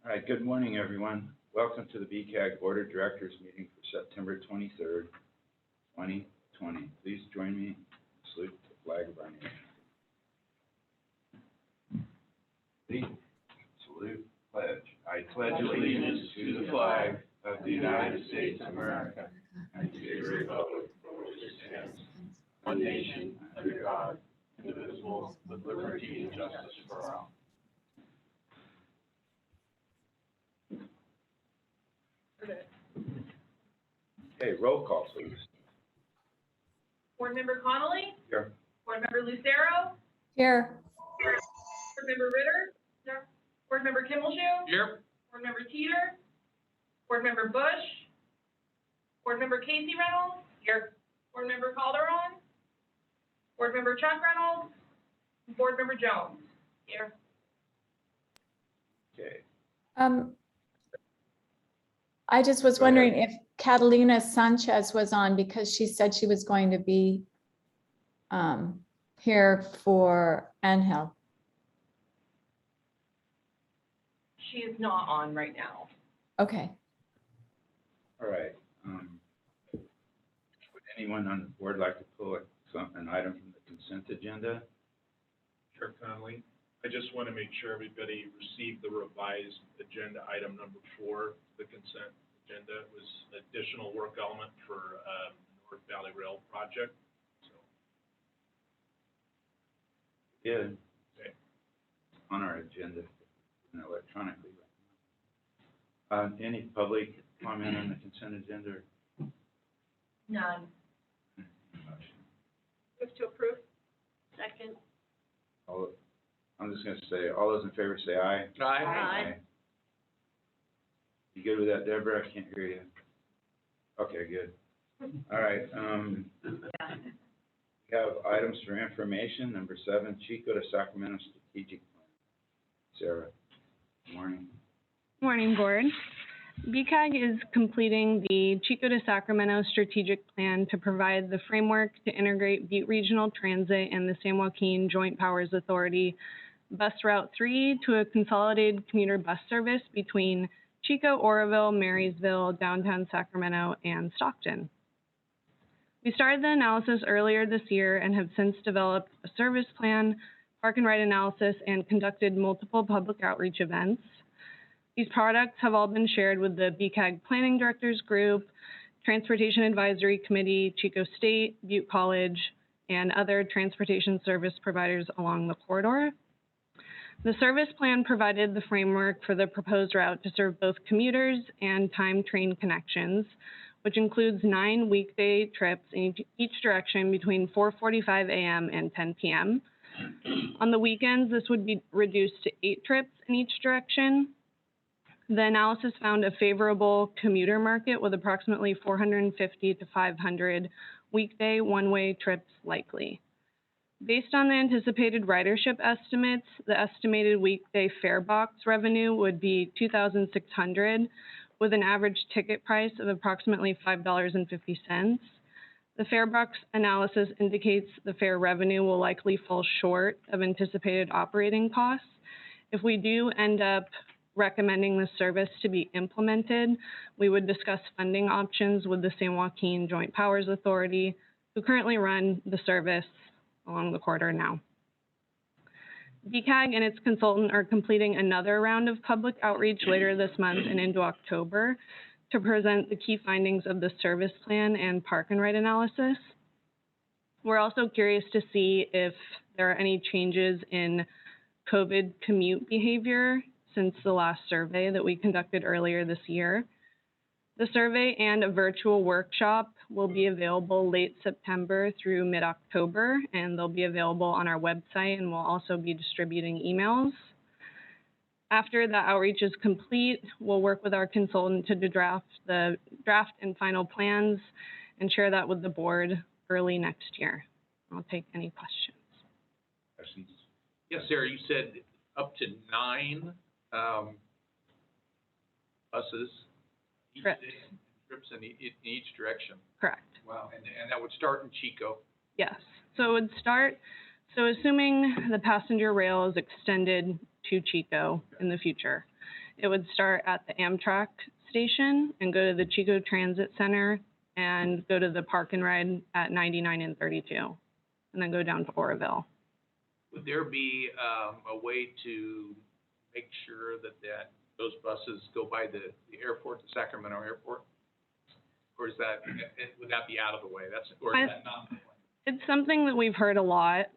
All right, good morning, everyone. Welcome to the BCAG Board of Directors meeting for September 23rd, 2020. Please join me in salute the flag of our nation. Please salute, pledge. I pledge allegiance to the flag of the United States of America and to the republic for which it stands, one nation, under God, indivisible, with liberty and justice for all. Okay, roll call, please. Board Member Connolly? Here. Board Member Lucero? Here. Board Member Ritter? Here. Board Member Kimmelshue? Here. Board Member Teeter? Board Member Bush? Board Member Casey Reynolds? Here. Board Member Calderon? Board Member Chuck Reynolds? Board Member Jones? Here. Okay. I just was wondering if Catalina Sanchez was on because she said she was going to be here for Angel. She is not on right now. Okay. All right. Would anyone on the board like to pull an item from the consent agenda? Chair Connolly, I just want to make sure everybody received the revised agenda item number 4, the consent agenda. It was additional work element for North Valley Rail project. So. Yeah. Okay. On our agenda, electronically. Any public comment on the consent agenda? None. Move to approve. Second. I'm just going to say, all those in favor say aye. Aye. Aye. You good with that, Deborah? I can't hear you. Okay, good. All right. We have items for information. Number 7, Chico to Sacramento Strategic Plan. Sarah, good morning. Morning, Board. BCAG is completing the Chico to Sacramento Strategic Plan to provide the framework to integrate Butte Regional Transit and the San Joaquin Joint Powers Authority Bus Route 3 to a consolidated commuter bus service between Chico, Oroville, Marysville, downtown Sacramento, and Stockton. We started the analysis earlier this year and have since developed a service plan, park and ride analysis, and conducted multiple public outreach events. These products have all been shared with the BCAG Planning Directors Group, Transportation Advisory Committee, Chico State, Butte College, and other transportation service providers along the corridor. The service plan provided the framework for the proposed route to serve both commuters and time train connections, which includes 9 weekday trips in each direction between 4:45 a.m. and 10 p.m. On the weekends, this would be reduced to 8 trips in each direction. The analysis found a favorable commuter market with approximately 450 to 500 weekday one-way trips likely. Based on the anticipated ridership estimates, the estimated weekday fare box revenue would be $2,600 with an average ticket price of approximately $5.50. The fare box analysis indicates the fare revenue will likely fall short of anticipated operating costs. If we do end up recommending the service to be implemented, we would discuss funding options with the San Joaquin Joint Powers Authority, who currently run the service along the corridor now. BCAG and its consultant are completing another round of public outreach later this month and into October to present the key findings of the service plan and park and ride analysis. We're also curious to see if there are any changes in COVID commute behavior since the last survey that we conducted earlier this year. The survey and a virtual workshop will be available late September through mid-October, and they'll be available on our website, and we'll also be distributing emails. After the outreach is complete, we'll work with our consultant to draft and final plans and share that with the board early next year. I'll take any questions. Questions? Yes, Sarah, you said up to 9 buses each Correct. day, trips in each direction. Correct. Wow, and that would start in Chico. Yes. So it would start, assuming the passenger rail is extended to Chico in the future, it would start at the Amtrak station and go to the Chico Transit Center and go to the park and ride at 99 and 32, and then go down to Oroville. Would there be, a way to make sure that those buses go by the airport, the Sacramento airport? Or is that, would that be out of the way? Or is that not? It's something that we've heard a lot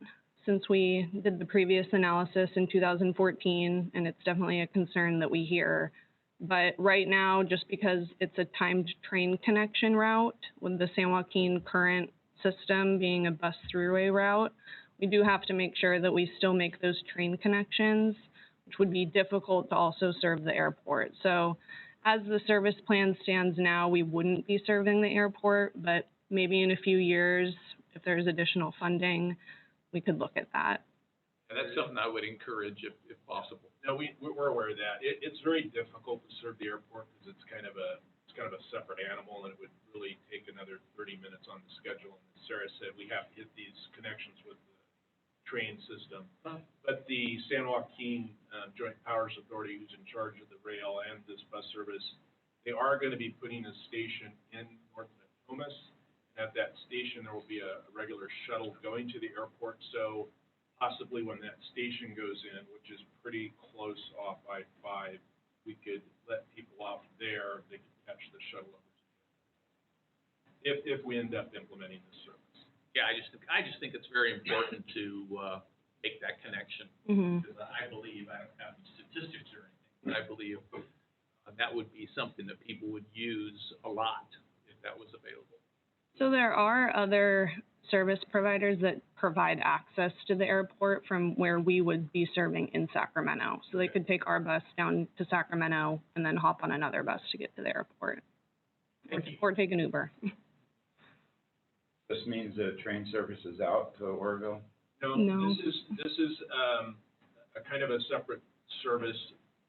since we did the previous analysis in 2014, and it's definitely a concern that we hear. But right now, just because it's a timed train connection route with the San Joaquin current system being a bus throughway route, we do have to make sure that we still make those train connections, which would be difficult to also serve the airport. So as the service plan stands now, we wouldn't be serving the airport, but maybe in a few years, if there's additional funding, we could look at that. And that's something I would encourage if possible. No, we're aware of that. It's very difficult to serve the airport because it's kind of a separate animal, and it would really take another 30 minutes on the schedule. And as Sarah said, we have to hit these connections with the train system. But the San Joaquin Joint Powers Authority, who's in charge of the rail and this bus service, they are going to be putting a station in North Nokomis. At that station, there will be a regular shuttle going to the airport. So possibly when that station goes in, which is pretty close off I-5, we could let people off there. They could catch the shuttle over if we end up implementing this service. Yeah, I just think it's very important to make that connection. Mm-hmm. Because I believe, I don't have any statistics or anything, but I believe that would be something that people would use a lot if that was available. So there are other service providers that provide access to the airport from where we would be serving in Sacramento. So they could take our bus down to Sacramento and then hop on another bus to get to the airport. Or take an Uber. This means the train service is out to Oroville? No. This is a kind of a separate service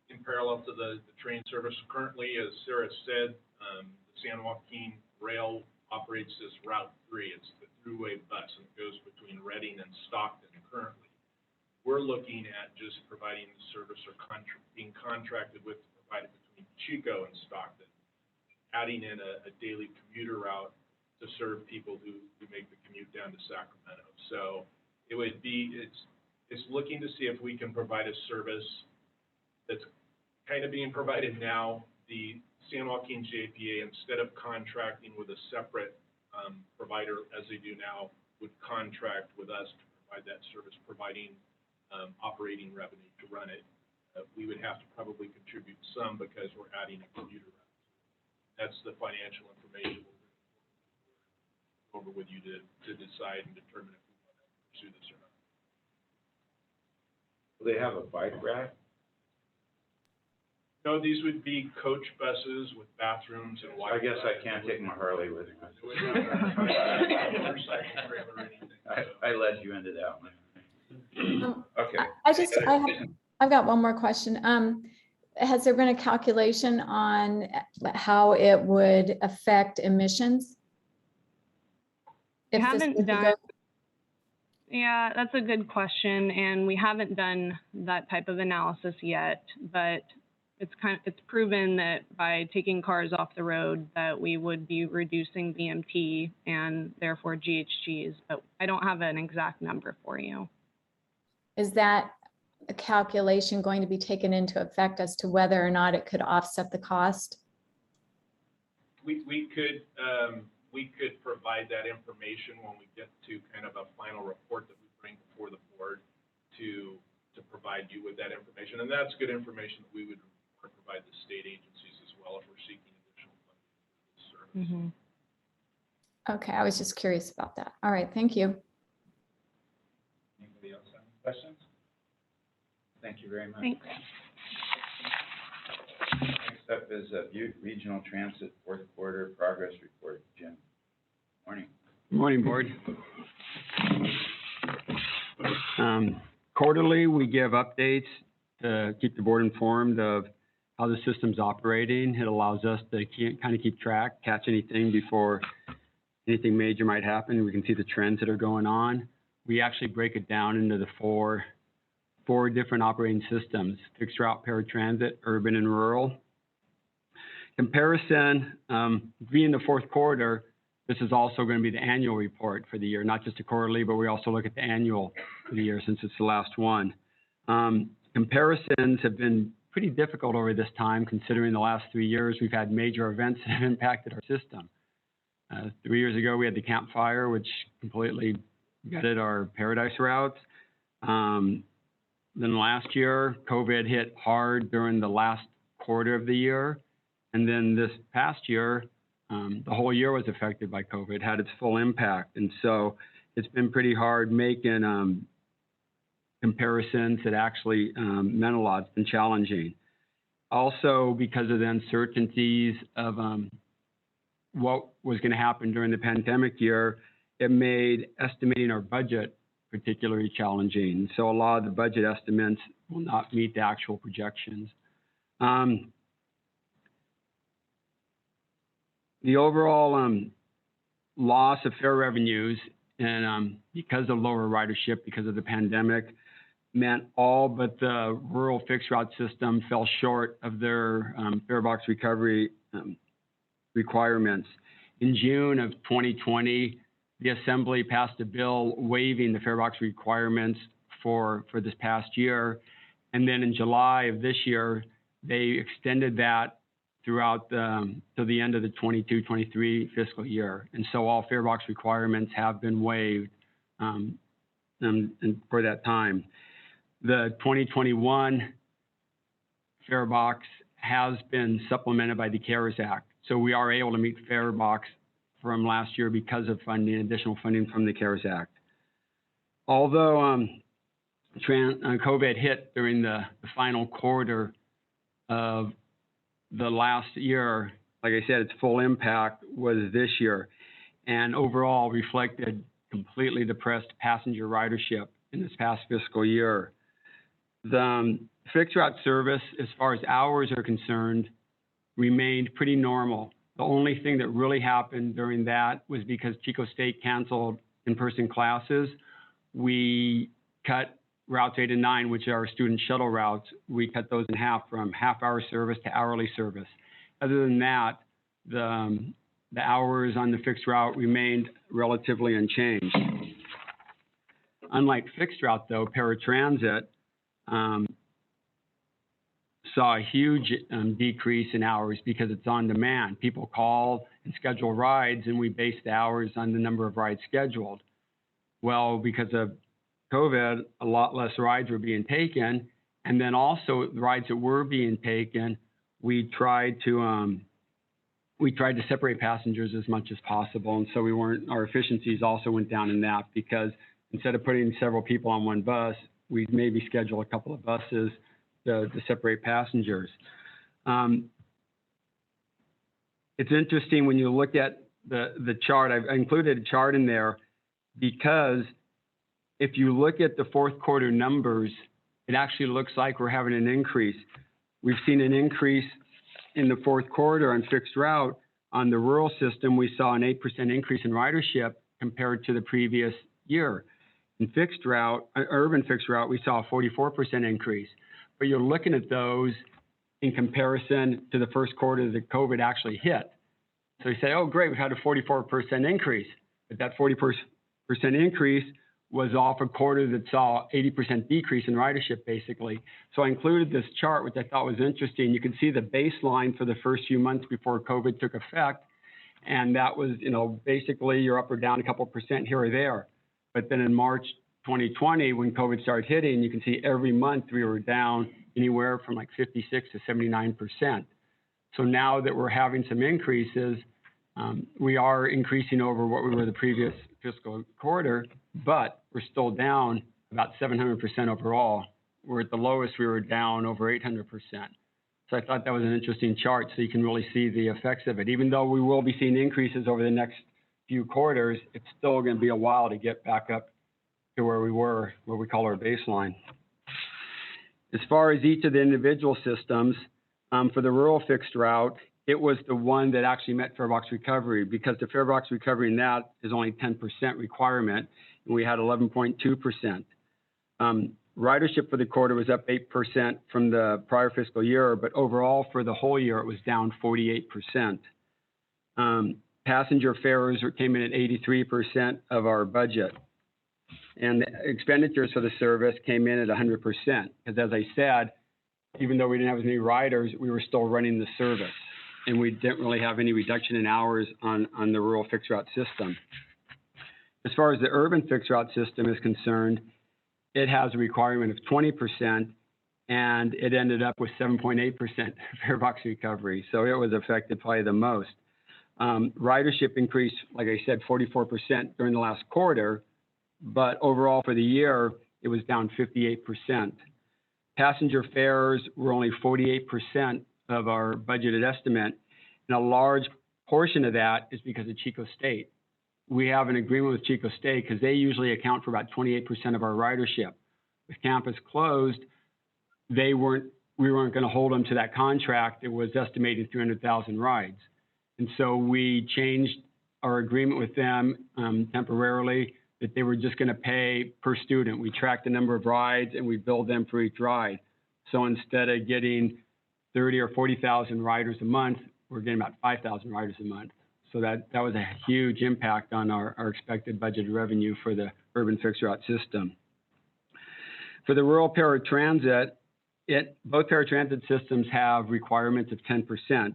in parallel to the train service. Currently, as Sarah said, the San Joaquin Rail operates this Route 3. It's the throughway bus, and it goes between Redding and Stockton currently. We're looking at just providing the service or being contracted with to provide it between Chico and Stockton, adding in a daily commuter route to serve people who make the commute down to Sacramento. So it would be, it's looking to see if we can provide a service that's kind of being provided now. The San Joaquin JPA, instead of contracting with a separate provider as they do now, would contract with us to provide that service, providing operating revenue to run it. We would have to probably contribute some because we're adding a commuter route. That's the financial information we'll go over with you to decide and determine if we want to pursue this or not. Will they have a bike rack? No, these would be coach buses with bathrooms and I Wi-Fi. guess I can't take my Harley with me. It would not have a motorcycle trailer or anything, so. I led you into that one. Okay. I've got one more question. Has there been a calculation on how it would affect emissions? We If this haven't was to done, go- yeah, that's a good question, and we haven't done that type of analysis yet, but it's proven that by taking cars off the road that we would be reducing VMT and therefore GHGs, but I don't have an exact number for you. Is that a calculation going to be taken into effect as to whether or not it could offset the cost? We could provide that information when we get to kind of a final report that we bring before the board to provide you with that information. And that's good information that we would provide the state agencies as well if we're seeking additional funding for this service. Mm-hmm. Okay, I was just curious about that. All right, thank you. Anybody else have any questions? Thank you very much. Thanks. Next up is Butte Regional Transit fourth quarter progress report. Jim. Morning. Good morning, Board. Quarterly, we give updates to keep the board informed of how the system's operating. It allows us to kind of keep track, catch anything before anything major might happen. We can see the trends that are going on. We actually break it down into the four 4 different operating systems: fixed route, paratransit, urban, and rural. Comparison, being the fourth quarter, this is also going to be the annual report for the year, not just a quarterly, but we also look at the annual for the year since it's the last one. Comparisons have been pretty difficult over this time, considering the last 3 years we've had major events that have impacted our system. 3 years ago, we had the Camp Fire, which completely gutted our Paradise routes. Then last year, COVID hit hard during the last quarter of the year. And then this past year, the whole year was affected by COVID, had its full impact. And so it's been pretty hard making comparisons that actually meant a lot. It's been challenging. Also, because of the uncertainties of what was going to happen during the pandemic year, it made estimating our budget particularly challenging. So a lot of the budget estimates will not meet the actual projections. The overall loss of fare revenues, and because of lower ridership, because of the pandemic, meant all but the rural fixed route system fell short of their fare box recovery requirements. In June of 2020, the Assembly passed a bill waiving the fare box requirements for this past year. And then in July of this year, they extended that throughout to the end of the 22-23 fiscal year. And so all fare box requirements have been waived and for that time. The 2021 fare box has been supplemented by the CARES Act. So we are able to meet fare box from last year because of funding, additional funding from the CARES Act. Although COVID hit during the final quarter of the last year, like I said, its full impact was this year, and overall reflected completely depressed passenger ridership in this past fiscal year. The fixed route service, as far as hours are concerned, remained pretty normal. The only thing that really happened during that was because Chico State canceled in-person classes. We cut routes 8 and 9, which are our student shuttle routes. We cut those in half, from half-hour service to hourly service. Other than that, the hours on the fixed route remained relatively unchanged. Unlike fixed route, though, paratransit saw a huge decrease in hours because it's on demand. People call and schedule rides, and we base the hours on the number of rides scheduled. Well, because of COVID, a lot less rides were being taken, and then also the rides that were being taken, we tried to separate passengers as much as possible, and so our efficiencies also went down in that, because instead of putting several people on one bus, we maybe schedule a couple of buses to separate passengers. It's interesting when you look at the chart. I included a chart in there because if you look at the fourth quarter numbers, it actually looks like we're having an increase. We've seen an increase in the fourth quarter on fixed route. On the rural system, we saw an 8% increase in ridership compared to the previous year. In fixed route, urban fixed route, we saw a 44% increase. But you're looking at those in comparison to the first quarter that COVID actually hit. So you say, oh, great, we've had a 44% increase. But that 40% increase was off a quarter that saw 80% decrease in ridership, basically. So I included this chart, which I thought was interesting. You can see the baseline for the first few months before COVID took effect. And that was, basically you're up or down a couple percent here or there. But then in March 2020, when COVID started hitting, you can see every month we were down anywhere from like 56 to 79%. So now that we're having some increases, we are increasing over what we were the previous fiscal quarter, but we're still down about 700% overall. We're at the lowest, we were down over 800%. So I thought that was an interesting chart, so you can really see the effects of it. Even though we will be seeing increases over the next few quarters, it's still going to be a while to get back up to where we were, what we call our baseline. As far as each of the individual systems, for the rural fixed route, it was the one that actually met fare box recovery, because the fare box recovery in that is only 10% requirement, and we had 11.2%. Ridership for the quarter was up 8% from the prior fiscal year, but overall for the whole year, it was down 48%. Passenger fares came in at 83% of our budget. And the expenditures for the service came in at 100%. Because as I said, even though we didn't have as many riders, we were still running the service. And we didn't really have any reduction in hours on the rural fixed route system. As far as the urban fixed route system is concerned, it has a requirement of 20%, and it ended up with 7.8% fare box recovery. So it was affected probably the most. Ridership increased, like I said, 44% during the last quarter, but overall for the year, it was down 58%. Passenger fares were only 48% of our budgeted estimate, and a large portion of that is because of Chico State. We have an agreement with Chico State because they usually account for about 28% of our ridership. With campus closed, we weren't going to hold them to that contract. It was estimated 300,000 rides. And so we changed our agreement with them temporarily that they were just going to pay per student. We tracked the number of rides and we billed them for each ride. So instead of getting 30 or 40,000 riders a month, we're getting about 5,000 riders a month. So that was a huge impact on our expected budgeted revenue for the urban fixed route system. For the rural paratransit, both paratransit systems have requirements of 10%.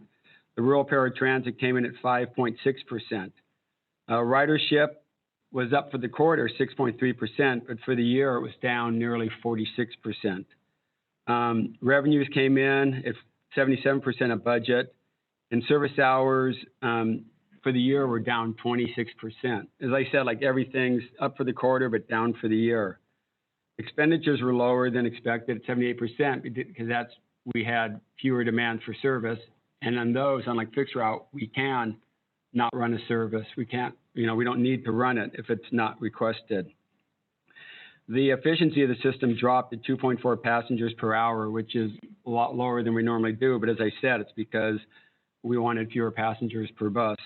The rural paratransit came in at 5.6%. Ridership was up for the quarter 6.3%, but for the year it was down nearly 46%. Revenues came in at 77% of budget, and service hours for the year were down 26%. As I said, like everything's up for the quarter, but down for the year. Expenditures were lower than expected at 78% because we had fewer demands for service. And on those, unlike fixed route, we can not run a service. We can't, we don't need to run it if it's not requested. The efficiency of the system dropped to 2.4 passengers per hour, which is a lot lower than we normally do. But as I said, it's because we wanted fewer passengers per bus.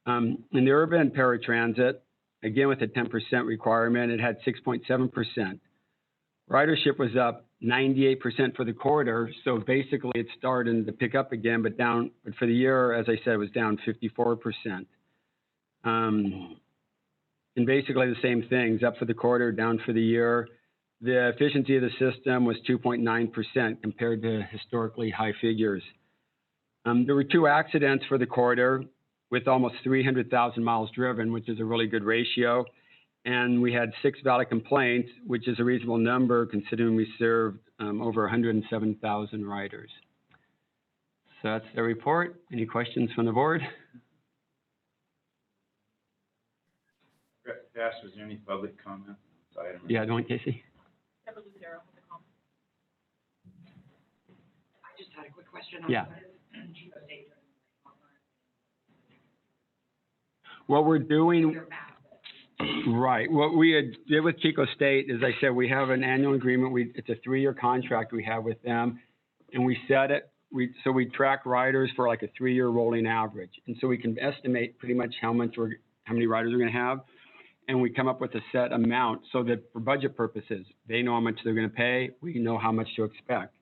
In the urban paratransit, again with a 10% requirement, it had 6.7%. Ridership was up 98% for the quarter, so basically it's starting to pick up again, but for the year, as I said, it was down 54%. And basically the same things, up for the quarter, down for the year. The efficiency of the system was 2.9% compared to historically high figures. There were 2 accidents for the quarter with almost 300,000 miles driven, which is a really good ratio. And we had 6 valid complaints, which is a reasonable number considering we served over 107,000 riders. So that's the report. Any questions from the board? Pass, was there any public comment? Yeah, go on, Casey. Deborah Lucero with the comment. I just had a quick question. Yeah. Chico State. What we're doing, They're back. right, what we did with Chico State, as I said, we have an annual agreement. It's a 3-year contract we have with them, and we set it, so we track riders for like a 3-year rolling average. And so we can estimate pretty much how many riders we're going to have, and we come up with a set amount so that for budget purposes, they know how much they're going to pay, we know how much to expect.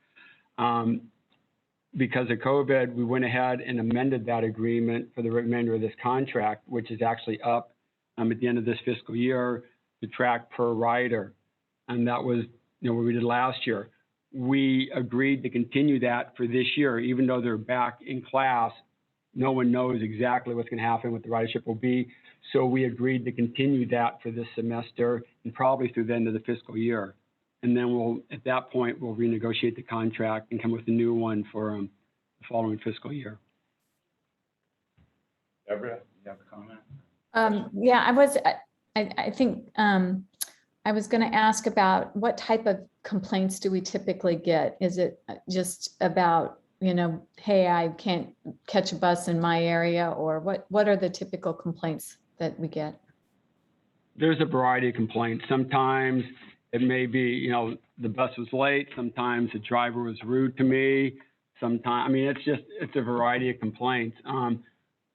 Because of COVID, we went ahead and amended that agreement for the remainder of this contract, which is actually up at the end of this fiscal year to track per rider. And that was what we did last year. We agreed to continue that for this year, even though they're back in class. No one knows exactly what's going to happen, what the ridership will be. So we agreed to continue that for this semester and probably through the end of the fiscal year. And then at that point, we'll renegotiate the contract and come with a new one for the following fiscal year. Deborah, you have a comment? Yeah, I think I was going to ask about what type of complaints do we typically get? Is it just about, hey, I can't catch a bus in my area, or what are the typical complaints that we get? There's a variety of complaints. Sometimes it may be, the bus was late. Sometimes the driver was rude to me. Sometimes, it's a variety of complaints.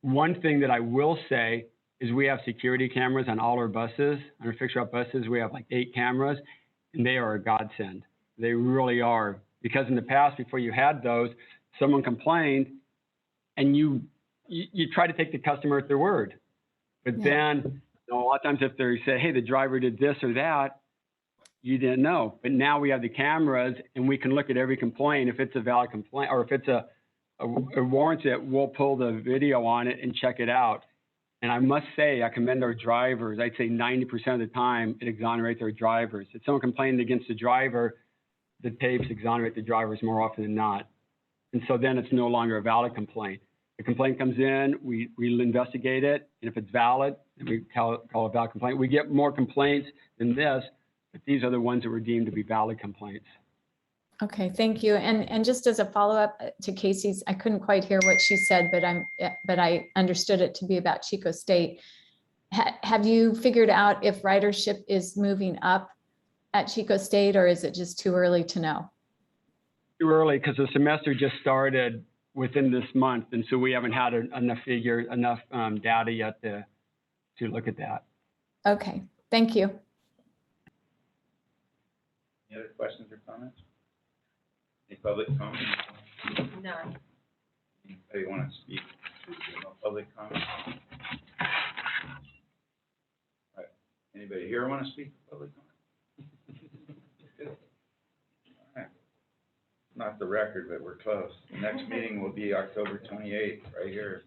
One thing that I will say is we have security cameras on all our buses. On our fixed route buses, we have like 8 cameras. and they are a godsend. They really are. Because in the past, before you had those, someone complained, and you try to take the customer at their word. But Yeah. then, a lot of times if they say, hey, the driver did this or that, you didn't know. But now we have the cameras, and we can look at every complaint. If it's a valid complaint, or if it's a warrants it, we'll pull the video on it and check it out. And I must say, I commend our drivers. I'd say 90% of the time, it exonerates our drivers. If someone complained against the driver, the tapes exonerate the drivers more often than not. And so then it's no longer a valid complaint. The complaint comes in, we investigate it, and if it's valid, then we call it a valid complaint. We get more complaints than this, but these are the ones that were deemed to be valid complaints. Okay, thank you. And just as a follow-up to Casey's, I couldn't quite hear what she said, but I understood it to be about Chico State. Have you figured out if ridership is moving up at Chico State, or is it just too early to know? Too early, because the semester just started within this month, and so we haven't had enough data yet to look at that. Okay, thank you. Any other questions or comments? Any public comments? None. Anybody want to speak? No public comment? All right. Anybody here want to speak public comment? Good. All right. Not the record, but we're close. The next meeting will be October 28th, right here.